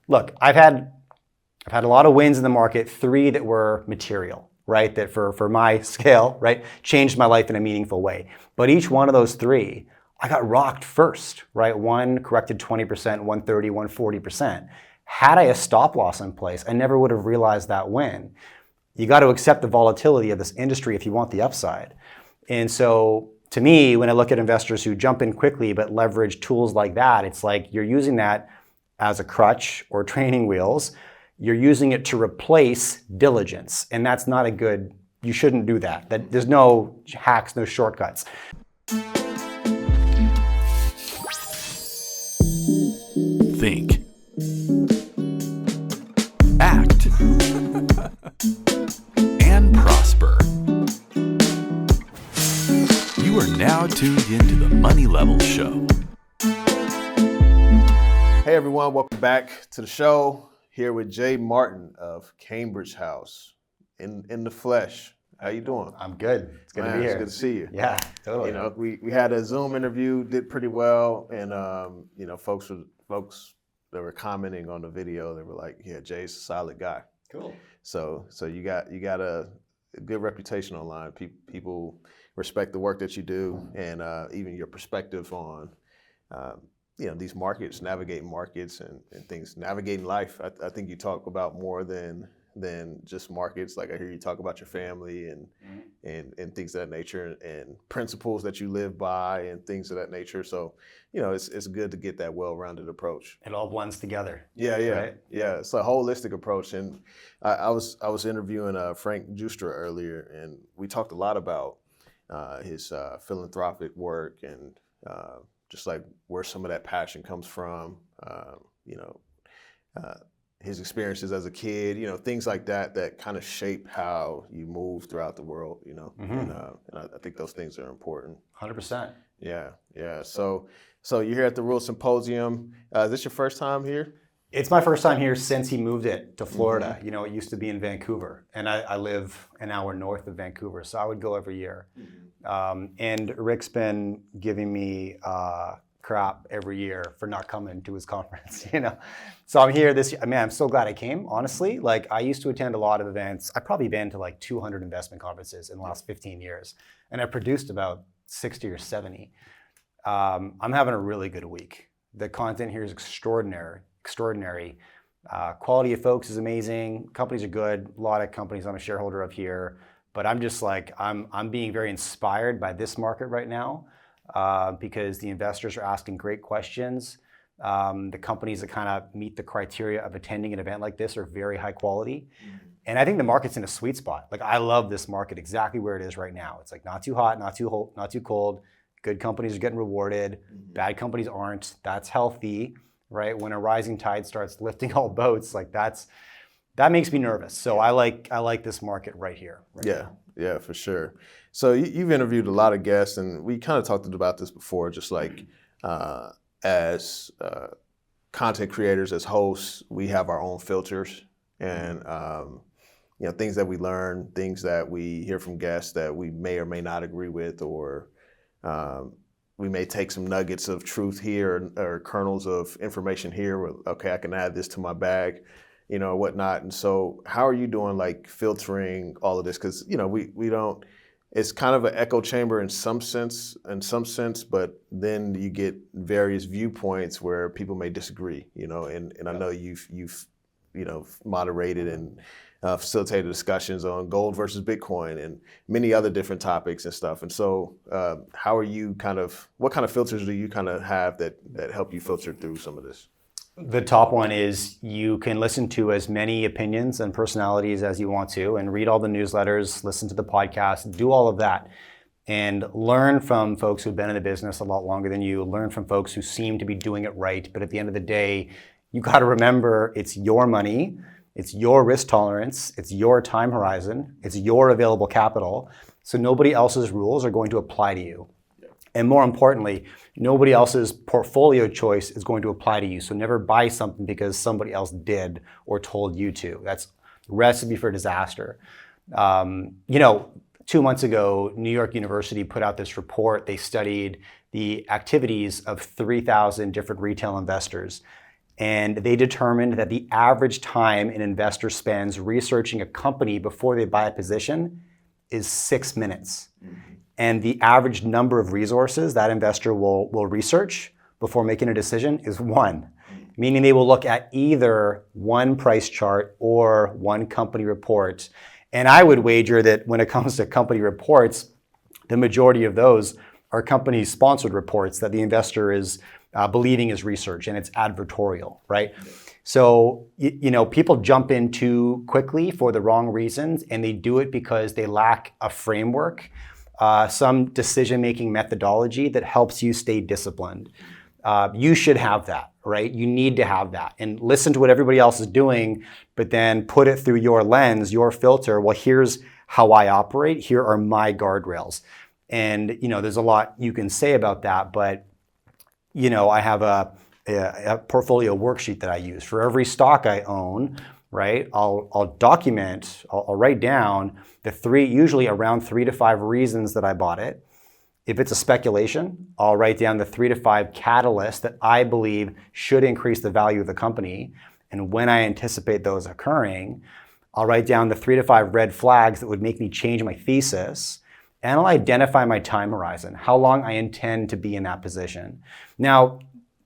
look, I've had a lot of wins in the market, 3 that were material, right? That for my scale, right, changed my life in a meaningful way. But each one of those 3, I got rocked first, right? One corrected 20%, one 30, one 40%. Had I a stop loss in place, I never would have realized that win. You got to accept the volatility of this industry if you want the upside. And so to me, when I look at investors who jump in quickly but leverage tools like that, it's like you're using that as a crutch or training wheels. You're using it to replace diligence. And that's not a good, you shouldn't do that. There's no hacks, no shortcuts. Think. Act. And prosper. You are now tuned into the Money Level Show. Hey everyone, welcome back to the show. Here with Jay Martin of Cambridge House in the flesh. How you doing? I'm good. It's good to be here. It's good to see you. Yeah, totally. You know, we had a Zoom interview, did pretty well, and you know, folks that were commenting on the video, they were like, "Yeah, Jay's a solid guy." Cool. So you got a good reputation online. People respect the work that you do, and even your perspective on you know, these markets, navigating markets and things, navigating life. I think you talk about more than just markets. Like I hear you talk about your family and things of that nature, and principles that you live by and things of that nature. So, you know, it's good to get that well-rounded approach. It all blends together. Yeah. Right? Yeah. It's a holistic approach. And I was interviewing Frank Justra earlier, and we talked a lot about his philanthropic work and just like where some of that passion comes from, you know, his experiences as a kid, you know, things like that kind of shape how you move throughout the world, you know, and I think those things are important. 100%. Yeah. So you're here at the Rural Symposium. Is this your first time here? It's my first time here since he moved it to Florida. You know, it used to be in Vancouver, and I live an hour north of Vancouver, so I would go every year. And Rick's been giving me crap every year for not coming to his conference, you know. So I'm here this year. I mean, I'm so glad I came, honestly. Like, I used to attend a lot of events. I've probably been to like 200 investment conferences in the last 15 years, and I produced about 60 or 70. I'm having a really good week. The content here is extraordinary. Quality of folks is amazing. Companies are good. A lot of companies I'm a shareholder of here. But I'm just like, I'm being very inspired by this market right now because the investors are asking great questions. The companies that kind of meet the criteria of attending an event like this are very high quality. And I think the market's in a sweet spot. Like, I love this market exactly where it is right now. It's like not too hot, not too cold. Good companies are getting rewarded. Bad companies aren't. That's healthy, right? When a rising tide starts lifting all boats, like that makes me nervous. So I like this market right here. Yeah, for sure. So you've interviewed a lot of guests, and we kind of talked about this before, just like as content creators, as hosts, we have our own filters, and you know, things that we learn, things that we hear from guests that we may or may not agree with, or we may take some nuggets of truth here or kernels of information here where, okay, I can add this to my bag, you know, whatnot. And so how are you doing, like, filtering all of this? Because, you know, we don't, it's kind of an echo chamber in some sense, but then you get various viewpoints where people may disagree, you know, and I know you've you know, moderated and facilitated discussions on gold versus Bitcoin and many other different topics and stuff. And so how are you what kind of filters do you kind of have that help you filter through some of this? The top one is you can listen to as many opinions and personalities as you want to and read all the newsletters, listen to the podcast, do all of that, and learn from folks who've been in the business a lot longer than you, learn from folks who seem to be doing it right. But at the end of the day, you got to remember it's your money, it's your risk tolerance, it's your time horizon, it's your available capital. So nobody else's rules are going to apply to you. And more importantly, nobody else's portfolio choice is going to apply to you. So never buy something because somebody else did or told you to. That's a recipe for disaster. You know, 2 months ago, New York University put out this report. They studied the activities of 3,000 different retail investors. And they determined that the average time an investor spends researching a company before they buy a position is 6 minutes. And the average number of resources that investor will research before making a decision is 1. Meaning they will look at either one price chart or one company report. And I would wager that when it comes to company reports, the majority of those are company-sponsored reports that the investor is believing is research, and it's advertorial, right? So, people jump in too quickly for the wrong reasons, and they do it because they lack a framework, some decision-making methodology that helps you stay disciplined. You should have that, right? You need to have that and listen to what everybody else is doing, but then put it through your lens, your filter. Well, here's how I operate. Here are my guardrails. And, there's a lot you can say about that, but, I have a portfolio worksheet that I use for every stock I own, right? I'll document, I'll write down usually around 3 to 5 reasons that I bought it. If it's a speculation, I'll write down the 3 to 5 catalysts that I believe should increase the value of the company. And when I anticipate those occurring, I'll write down the 3 to 5 red flags that would make me change my thesis. And I'll identify my time horizon, how long I intend to be in that position. Now,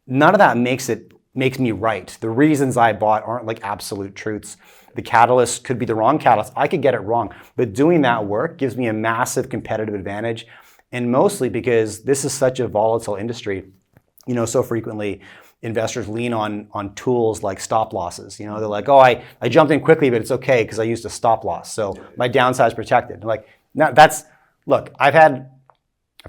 none of that makes me right. The reasons I bought aren't like absolute truths. The catalyst could be the wrong catalyst. I could get it wrong. But doing that work gives me a massive competitive advantage. And mostly because this is such a volatile industry, so frequently investors lean on tools like stop losses. They're like, oh, I jumped in quickly, but it's okay because I used a stop loss. So my downside is protected. Like, no, look, I've had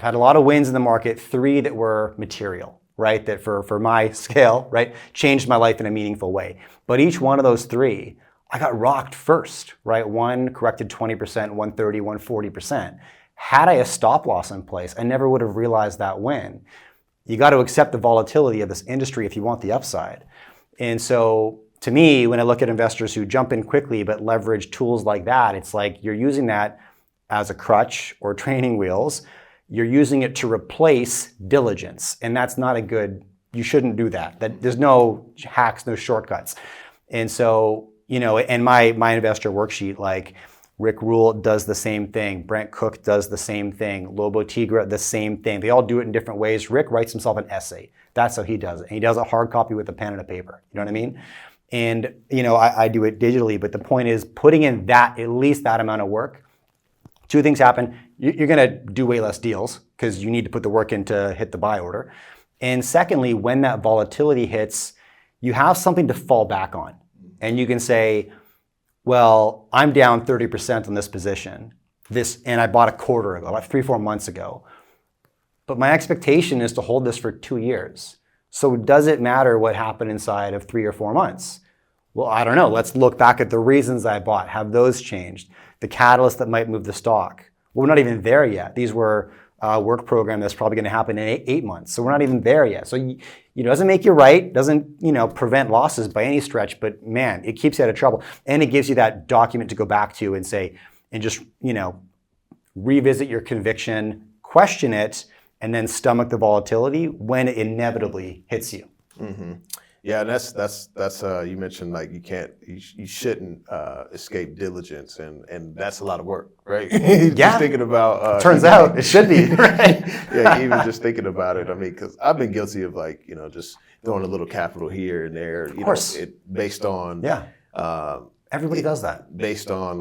a lot of wins in the market, 3 that were material, right? That for my scale, right, changed my life in a meaningful way. But each one of those 3, I got rocked first, right? One corrected 20%, 130, 140%. Had I a stop loss in place, I never would have realized that win. You got to accept the volatility of this industry if you want the upside. And so to me, when I look at investors who jump in quickly but leverage tools like that, it's like you're using that as a crutch or training wheels. You're using it to replace diligence. And that's not you shouldn't do that. There's no hacks, no shortcuts. And so, and my investor worksheet, like Rick Rule does the same thing. Brent Cook does the same thing. Lobo Tigra, the same thing. They all do it in different ways. Rick writes himself an essay. That's how he does it. And he does a hard copy with a pen and a paper. You know what I mean? And, I do it digitally. But the point is putting in at least that amount of work. 2 things happen. You're going to do way less deals because you need to put the work in to hit the buy order. And secondly, when that volatility hits, you have something to fall back on. And you can say, well, I'm down 30% on this position, and I bought a quarter ago, like 3-4 months ago. But my expectation is to hold this for 2 years. So does it matter what happened inside of 3 or 4 months? Well, I don't know. Let's look back at the reasons I bought. Have those changed? The catalyst that might move the stock. Well, we're not even there yet. These were a work program that's probably going to happen in 8 months. So we're not even there yet. So it doesn't make you right, doesn't prevent losses by any stretch, but man, it keeps you out of trouble. And it gives you that document to go back to and say, and just revisit your conviction, question it, and then stomach the volatility when it inevitably hits you. Mm-hmm. Yeah, and that's you mentioned like you shouldn't escape diligence, and that's a lot of work, right? Yeah. Just thinking about turns out it should be, right? Yeah, even just thinking about it. I mean, because I've been guilty of just throwing a little capital here and there. Of course. Based on everybody does that. Based on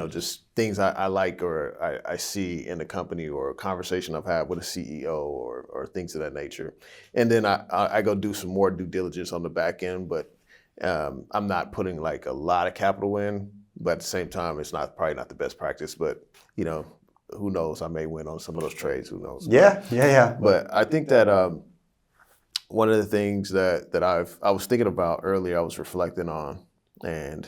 just things I like or I see in the company or a conversation I've had with a CEO or things of that nature. And then I go do some more due diligence on the back end, but I'm not putting like a lot of capital in, but at the same time, it's probably not the best practice, but who knows? I may win on some of those trades, who knows? Yeah. But I think that one of the things that I was thinking about earlier, I was reflecting on and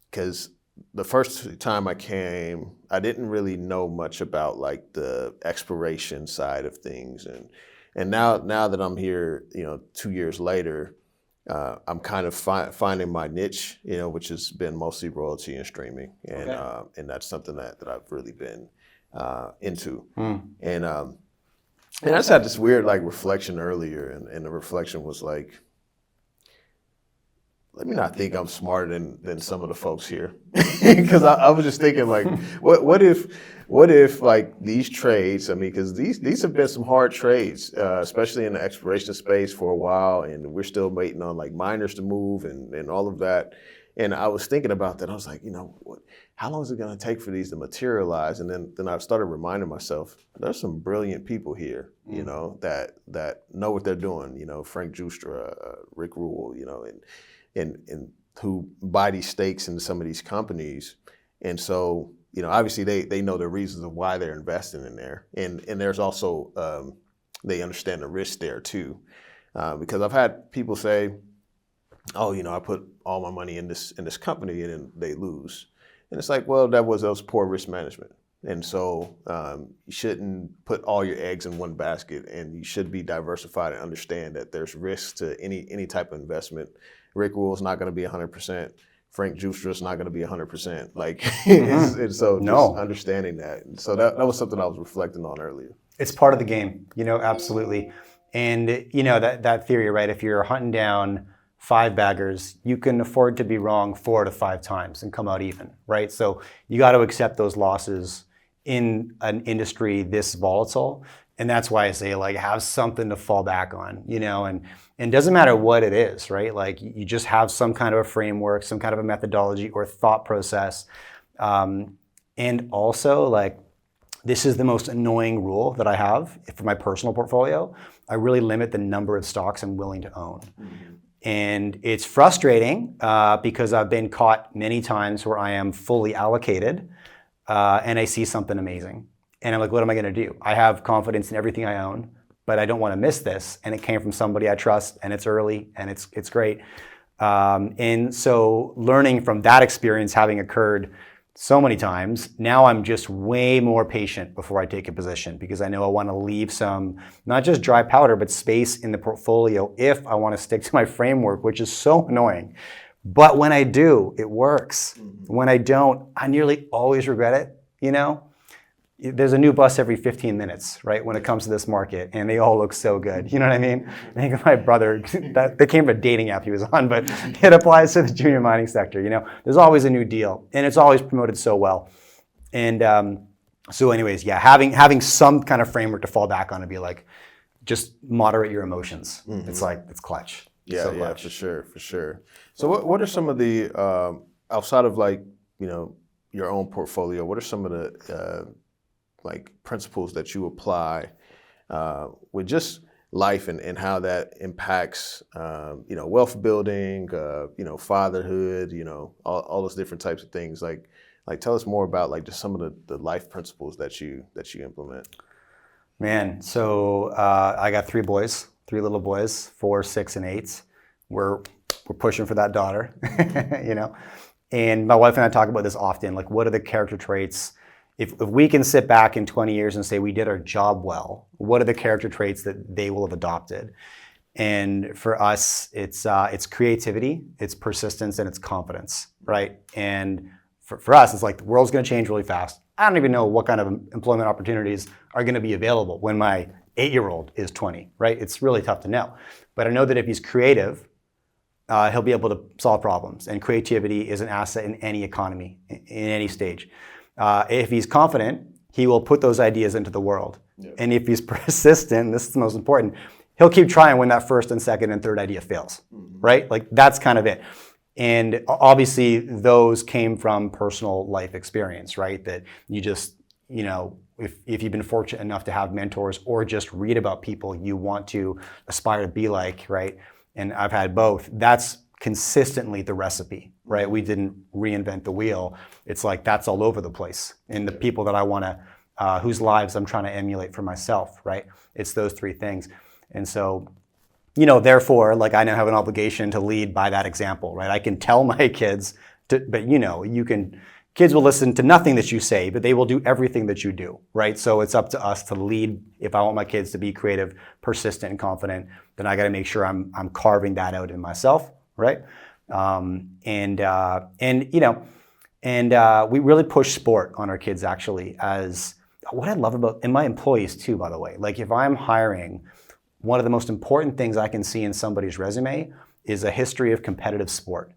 because the first time I came, I didn't really know much about like the exploration side of things, and now that I'm here, 2 years later, I'm kind of finding my niche, which has been mostly royalty and streaming, and that's something that I've really been into, and And I just had this weird like reflection earlier, and the reflection was like, let me not think I'm smarter than some of the folks here, because I was just thinking like, what if like these trades? I mean, because these have been some hard trades, especially in the exploration space for a while, and we're still waiting on like miners to move and all of that. And I was thinking about that. I was like, how long is it going to take for these to materialize? And then I started reminding myself, there's some brilliant people here, that know what they're doing. Frank Justra, Rick Rule, and who buy these stakes in some of these companies. And so, obviously they know the reasons of why they're investing in there. And there's also, they understand the risk there too. Because I've had people say, oh, I put all my money in this company and then they lose. And it's like, well, that was poor risk management. And so you shouldn't put all your eggs in one basket, and you should be diversified and understand that there's risks to any type of investment. Rick Rule is not going to be 100%. Frank Justra is not going to be 100%. Like, and so just understanding that. And so that was something I was reflecting on earlier. It's part of the game, absolutely. And, that theory, right? If you're hunting down 5 baggers, you can afford to be wrong 4 to 5 times and come out even, right? So you got to accept those losses in an industry this volatile. And that's why I say, like, have something to fall back on, and it doesn't matter what it is, right? Like, you just have some kind of a framework, some kind of a methodology or thought process. And also, like, this is the most annoying rule that I have for my personal portfolio. I really limit the number of stocks I'm willing to own. Mm-hmm. And it's frustrating because I've been caught many times where I am fully allocated and I see something amazing. And I'm like, what am I going to do? I have confidence in everything I own, but I don't want to miss this. And it came from somebody I trust, and it's early, and it's great. And so learning from that experience having occurred so many times, now I'm just way more patient before I take a position, because I know I want to leave some, not just dry powder, but space in the portfolio if I want to stick to my framework, which is so annoying. But when I do, it works. Mm-hmm. When I don't, I nearly always regret it, There's a new bus every 15 minutes, right, when it comes to this market, and they all look so good. You know what I mean? I think of my brother, that came from a dating app he was on, but it applies to the junior mining sector. There's always a new deal, and it's always promoted so well. And so anyways, yeah, having some kind of framework to fall back on and be like, just moderate your emotions. Mm-hmm. It's clutch. Yeah, so yeah, clutch. for sure. So what are some of the, outside of like, your own portfolio, what are some of the, like principles that you apply with just life and how that impacts, wealth building, fatherhood, all those different types of things. Like tell us more about like just some of the life principles that you implement. Man, so I got 3 little boys, 4, 6, and 8. We're pushing for that daughter, And my wife and I talk about this often. Like, what are the character traits? If we can sit back in 20 years and say we did our job well, what are the character traits that they will have adopted? And for us, it's creativity, it's persistence, and it's confidence, right? And for us, it's like the world's going to change really fast. I don't even know what kind of employment opportunities are going to be available when my 8-year-old is 20, right? It's really tough to know. But I know that if he's creative, he'll be able to solve problems. And creativity is an asset in any economy, in any stage. If he's confident, he will put those ideas into the world. Yeah. And if he's persistent, this is the most important, he'll keep trying when that first and second and third idea fails, right? Like, that's kind of it. And obviously those came from personal life experience, right? That you just, if you've been fortunate enough to have mentors or just read about people you want to aspire to be like, right? And I've had both. That's consistently the recipe, right? We didn't reinvent the wheel. It's like that's all over the place. And the people that I want to, whose lives I'm trying to emulate for myself, right? It's those 3 things. And so, therefore, like, I now have an obligation to lead by that example, right? I can tell my kids, kids will listen to nothing that you say, but they will do everything that you do, right? So it's up to us to lead. If I want my kids to be creative, persistent, and confident, then I got to make sure I'm carving that out in myself. Right, we really push sport on our kids actually as what I love about, and my employees too, by the way, like if I'm hiring, one of the most important things I can see in somebody's resume is a history of competitive sport.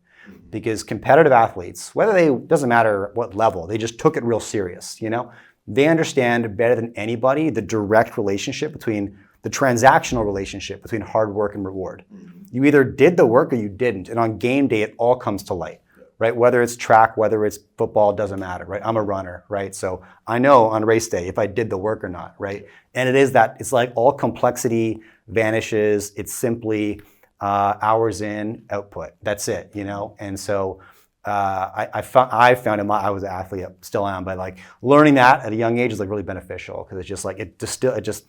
Because competitive athletes, doesn't matter what level, they just took it real serious, you know? They understand better than anybody the direct relationship between the transactional relationship between hard work and reward. You either did the work or you didn't. And on game day, it all comes to light, right? Whether it's track, whether it's football, doesn't matter, right? I'm a runner, right? So I know on race day if I did the work or not, right? And it's like all complexity vanishes. It's simply hours in, output. That's it, you know? And so I found I was an athlete, still am, but like learning that at a young age is like really beneficial because it's just like, it just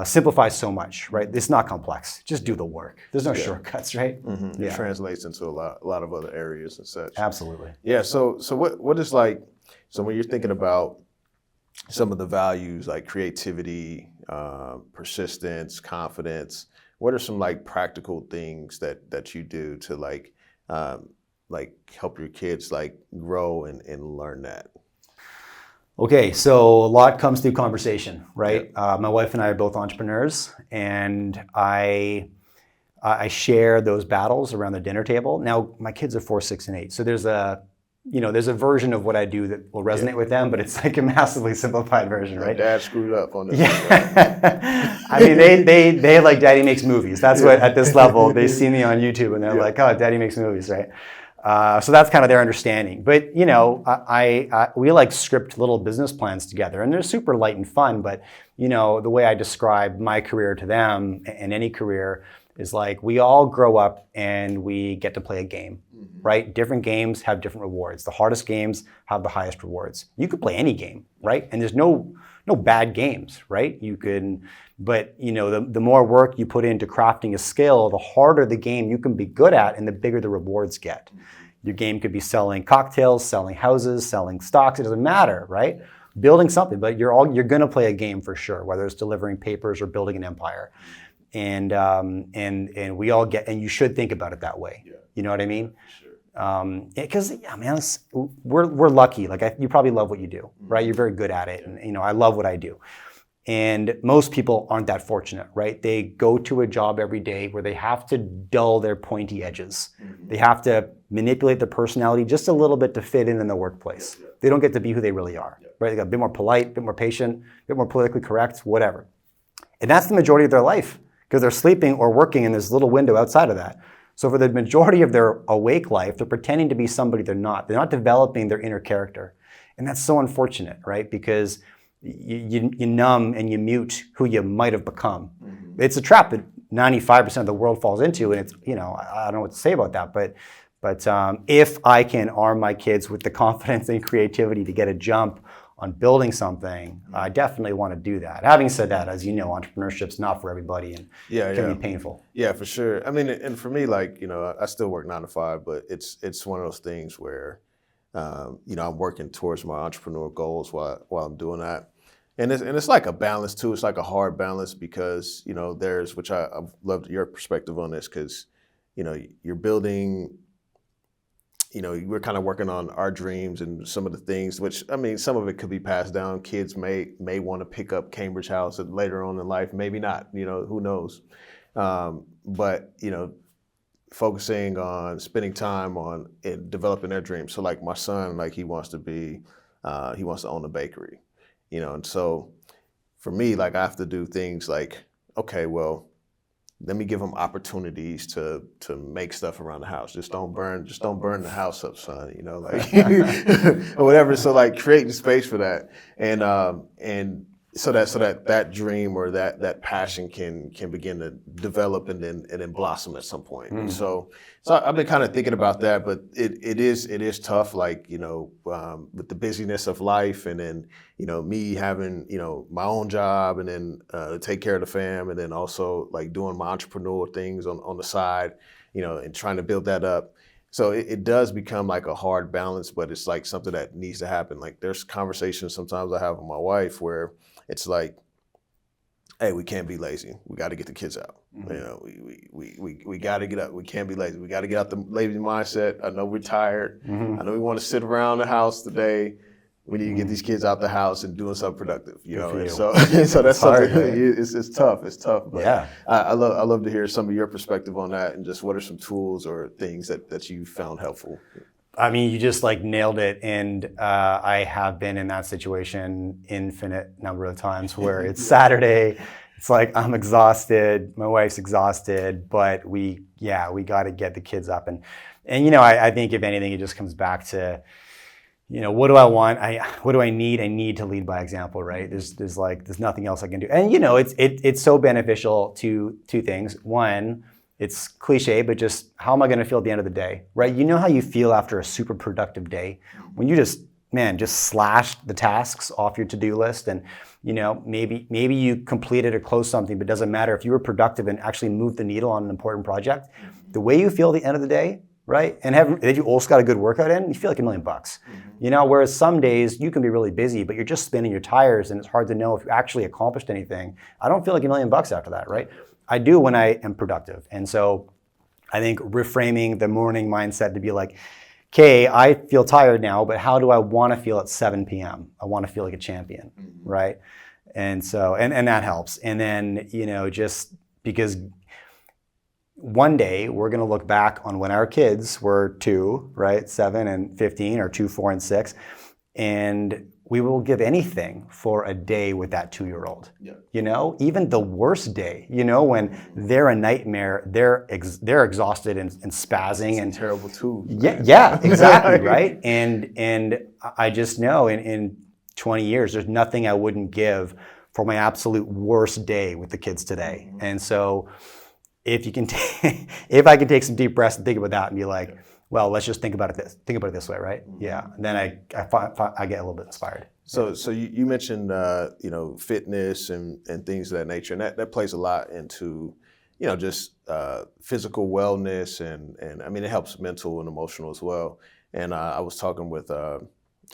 simplifies so much, right? It's not complex. Just do the work. There's no shortcuts, right? Mm-hmm. It translates into a lot of other areas and such. Absolutely. Yeah. So what is like? So when you're thinking about some of the values like creativity, persistence, confidence, what are some like practical things that you do to like help your kids like grow and learn that? Okay, so a lot comes through conversation, right? Yep. My wife and I are both entrepreneurs, and I share those battles around the dinner table. Now, my kids are 4, 6, and 8, so there's a version of what I do that will resonate with them, but it's like a massively simplified version, right? Dad screwed up on this. Yeah. I mean, they like Daddy makes movies. That's what, at this level, they see me on YouTube and they're like, oh, Daddy makes movies, right? So that's kind of their understanding. But, you know, we like script little business plans together, and they're super light and fun. But, you know, the way I describe my career to them, and any career, is like we all grow up and we get to play a game, right? Different games have different rewards. The hardest games have the highest rewards. You could play any game, right? And there's no bad games, right? But you know, the more work you put into crafting a skill, the harder the game you can be good at and the bigger the rewards get. Your game could be selling cocktails, selling houses, selling stocks, it doesn't matter, right? Building something, but you're gonna play a game for sure, whether it's delivering papers or building an empire. And we all get, and you should think about it that way. Yeah. You know what I mean? Sure. Because we're lucky. Like you probably love what you do, right? You're very good at it, and you know I love what I do. And most people aren't that fortunate, right? They go to a job every day where they have to dull their pointy edges. Mm-hmm. They have to manipulate their personality just a little bit to fit in the workplace. Yeah. They don't get to be who they really are, right? They got a bit more polite, a bit more patient, a bit more politically correct, whatever. And that's the majority of their life, because they're sleeping or working in this little window outside of that. So for the majority of their awake life, they're pretending to be somebody they're not. They're not developing their inner character. And that's so unfortunate, right? Because you numb and you mute who you might have become. Mm-hmm. It's a trap that 95% of the world falls into, and it's, you know, I don't know what to say about that, but if I can arm my kids with the confidence and creativity to get a jump on building something, I definitely want to do that. Having said that, as you know, entrepreneurship's not for everybody, and it can be painful. Yeah, for sure. I mean, and for me, like, you know, I still work 9 to 5, but it's one of those things where, you know, I'm working towards my entrepreneurial goals while I'm doing that. And it's like a balance too. It's like a hard balance because, you know, which I've loved your perspective on this, because, you know, you're building, you know, we're kind of working on our dreams and some of the things, which, I mean, some of it could be passed down. Kids may want to pick up Cambridge House later on in life, maybe not, you know, who knows. But, you know, focusing on spending time on developing their dreams. So like my son, like he wants to own a bakery, you know, and so for me, like I have to do things like, okay, well, let me give them opportunities to make stuff around the house. Just don't burn the house up, son. You know, like or whatever. So like create the space for that, and so that dream or that passion can begin to develop and then blossom at some point. And so I've been kind of thinking about that, but it is tough. Like, you know, with the busyness of life, and then, you know, me having, you know, my own job, and then take care of the fam, and then also like doing my entrepreneurial things on the side, you know, and trying to build that up. So it does become like a hard balance, but it's like something that needs to happen. Like there's conversations sometimes I have with my wife where it's like, hey, we can't be lazy. We got to get the kids out. Mm-hmm. You know, we got to get up. We can't be lazy. We got to get out the lazy mindset. I know we're tired. Mm-hmm. I know we want to sit around the house today, we need to get these kids out the house and doing something productive, you know. for And you. so so that's hard, something. right? It's tough. It's tough. But Yeah. I love to hear some of your perspective on that, and just what are some tools or things that you found helpful. I mean, you just like nailed it. And I have been in that situation infinite number of times where it's Saturday. It's like, I'm exhausted. My wife's exhausted, but we got to get the kids up. And I think if anything, it just comes back to, what do I want? What do I need? I need to lead by example, right? There's nothing else I can do. And it's so beneficial to two things. One, it's cliche, but just how am I going to feel at the end of the day, right? You know how you feel after a super productive day when you just slash the tasks off your to-do list, and maybe you completed or closed something, but it doesn't matter if you were productive and actually moved the needle on an important project. The way you feel at the end of the day, right? And if you also got a good workout in, you feel like $1 million. Whereas some days you can be really busy, but you're just spinning your tires and it's hard to know if you actually accomplished anything. I don't feel like $1 million after that, right? I do when I am productive. And so I think reframing the morning mindset to be like, okay, I feel tired now, but how do I want to feel at 7 p.m.? I want to feel like a champion, right? And so, and that helps. And then, just because one day we're going to look back on when our kids were 2, right? 7 and 15, or 2, 4, and 6. And we will give anything for a day with that 2-year-old. Yeah. Even the worst day, when they're a nightmare, they're exhausted and spazzing, and terrible too. Yeah, exactly, right? And I just know in 20 years, there's nothing I wouldn't give for my absolute worst day with the kids today. And so if I can take some deep breaths and think about that and be like, well, let's just think about it this way, right? Yeah. And then I get a little bit inspired. So you mentioned fitness and things of that nature, and that plays a lot into just physical wellness, and I mean it helps mental and emotional as well. And I was talking with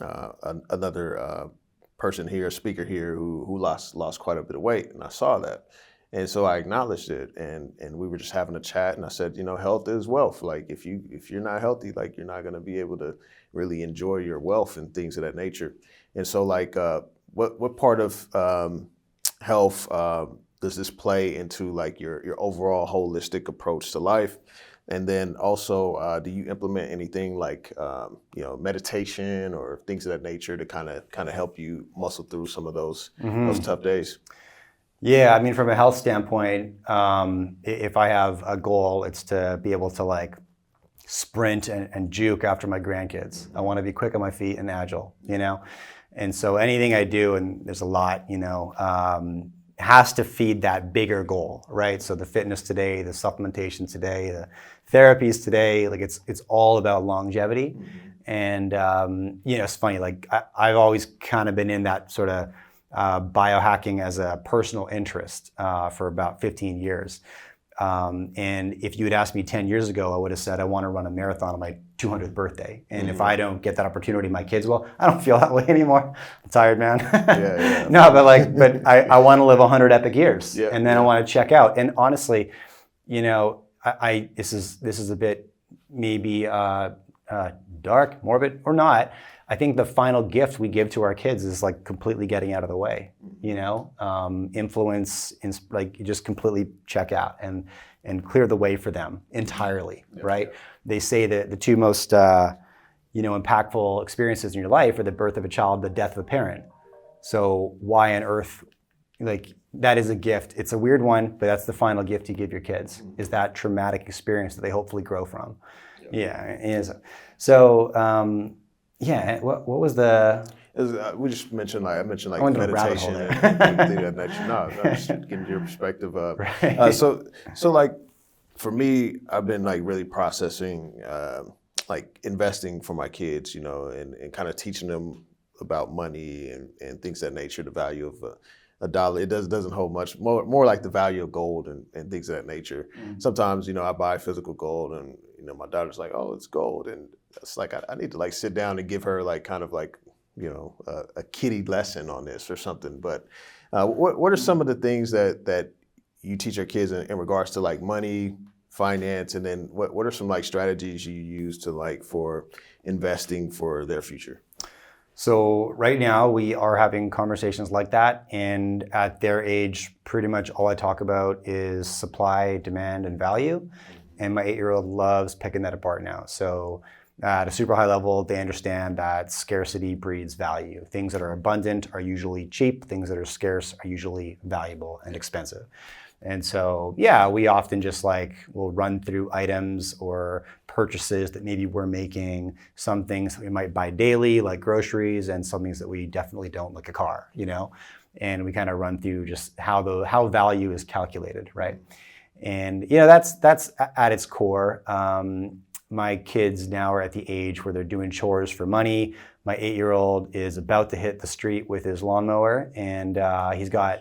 another person here, a speaker here who lost quite a bit of weight, and I saw that. And so I acknowledged it, and we were just having a chat, and I said, health is wealth. Like if you're not healthy, like you're not going to be able to really enjoy your wealth and things of that nature. And so like what part of health does this play into like your overall holistic approach to life? And then also, do you implement anything like meditation or things of that nature to kind of help you muscle through some of those tough days? Yeah, I mean, from a health standpoint, if I have a goal, it's to be able to like sprint and juke after my grandkids. I want to be quick on my feet and agile, And so anything I do, and there's a lot, has to feed that bigger goal, right? So the fitness today, the supplementation today, the therapies today, like it's all about longevity. And, it's funny, like I've always kind of been in that sort of biohacking as a personal interest for about 15 years. And if you had asked me 10 years ago, I would have said, I want to run a marathon on my 200th birthday. And if I don't get that opportunity, my kids will. I don't feel that way anymore. I'm tired, man. Yeah. No, but I want to live 100 epic years. Yeah, and then I want to check out. And honestly, this is a bit maybe dark, morbid, or not. I think the final gift we give to our kids is like completely getting out of the way, influence, like you just completely check out and clear the way for them entirely, right? They say that the two most, impactful experiences in your life are the birth of a child, the death of a parent. So why on earth, like that is a gift. It's a weird one, but that's the final gift you give your kids, is that traumatic experience that they hopefully grow from. Yeah, it is. So, yeah, what was the? We just mentioned meditation and things of that nature. No, just getting your perspective. Right. So like for me, I've been like really processing like investing for my kids, and kind of teaching them about money and things of that nature, the value of a dollar. It doesn't hold much more like the value of gold and things of that nature. Sometimes I buy physical gold, and my daughter's like, oh, it's gold, and it's like I need to like sit down and give her like kind of like a kiddie lesson on this or something. But what are some of the things that you teach your kids in regards to like money, finance, and then what are some like strategies you use to like for investing for their future? So right now we are having conversations like that, and at their age, pretty much all I talk about is supply, demand, and value. And my 8-year-old loves picking that apart now. So at a super high level, they understand that scarcity breeds value. Things that are abundant are usually cheap. Things that are scarce are usually valuable and expensive. And so, yeah, we often just we'll run through items or purchases that maybe we're making, some things that we might buy daily, like groceries, and some things that we definitely don't, like a car, and we kind of run through just how value is calculated, right? And, that's at its core. My kids now are at the age where they're doing chores for money. My 8-year-old is about to hit the street with his lawnmower, and he's got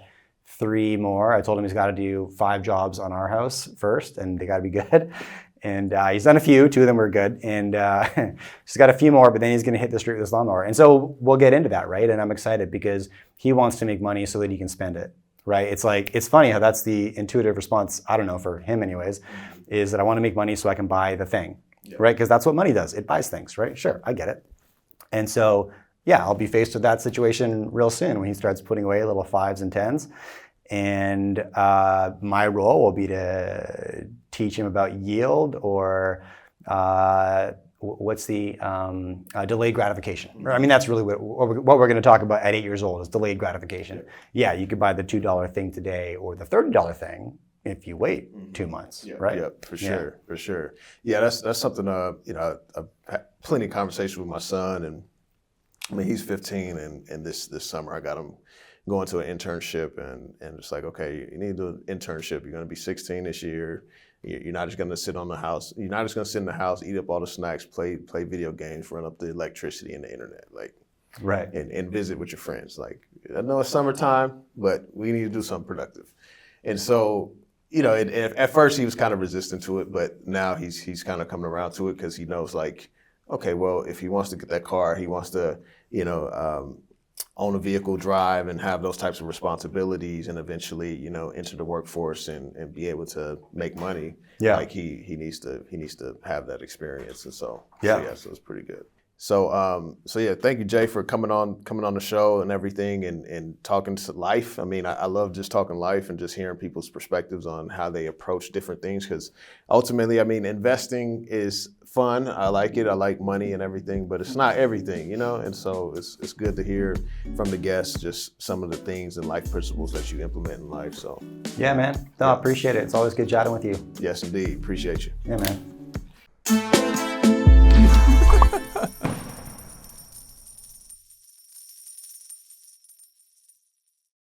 3 more. I told him he's got to do 5 jobs on our house first, and they got to be good. And he's done a few. 2 of them were good. And he's got a few more, but then he's going to hit the street with his lawnmower. And so we'll get into that, right? And I'm excited because he wants to make money so that he can spend it, right? It's funny how that's the intuitive response, I don't know, for him anyways, is that I want to make money so I can buy the thing, right? Because that's what money does. It buys things, right? Sure, I get it. And so, yeah, I'll be faced with that situation real soon when he starts putting away little 5s and 10s. And my role will be to teach him about yield, or what's the delayed gratification. I mean, that's really what we're going to talk about at 8 years old is delayed gratification. Yeah, you could buy the $2 thing today or the $30 thing if you wait 2 months, right? Yeah, for sure. Yeah, that's something. I've had plenty of conversation with my son, and I mean, he's 15, and this summer I got him going to an internship, and it's like, okay, you need to do an internship. You're going to be 16 this year. You're not just going to sit on the house. You're not just going to sit in the house, eat up all the snacks, play video games, run up the electricity and the internet, right, and visit with your friends. I know it's summertime, but we need to do something productive. And so, at first he was kind of resistant to it, but now he's kind of coming around to it because he knows, okay, well, if he wants to get that car, he wants to, own a vehicle, drive, and have those types of responsibilities, and eventually, enter the workforce and be able to make money. Yeah. He needs to have that experience, and so so it's pretty good. So yeah, thank you, Jay, for coming on the show and everything, and talking to life. I mean, I love just talking life and just hearing people's perspectives on how they approach different things, because ultimately, I mean, investing is fun. I like it. I like money and everything, but it's not everything, and so it's good to hear from the guests just some of the things and life principles that you implement in life. So yeah, man. No, I appreciate it. It's always good chatting with you. Yes, indeed. Appreciate you. Yeah, man.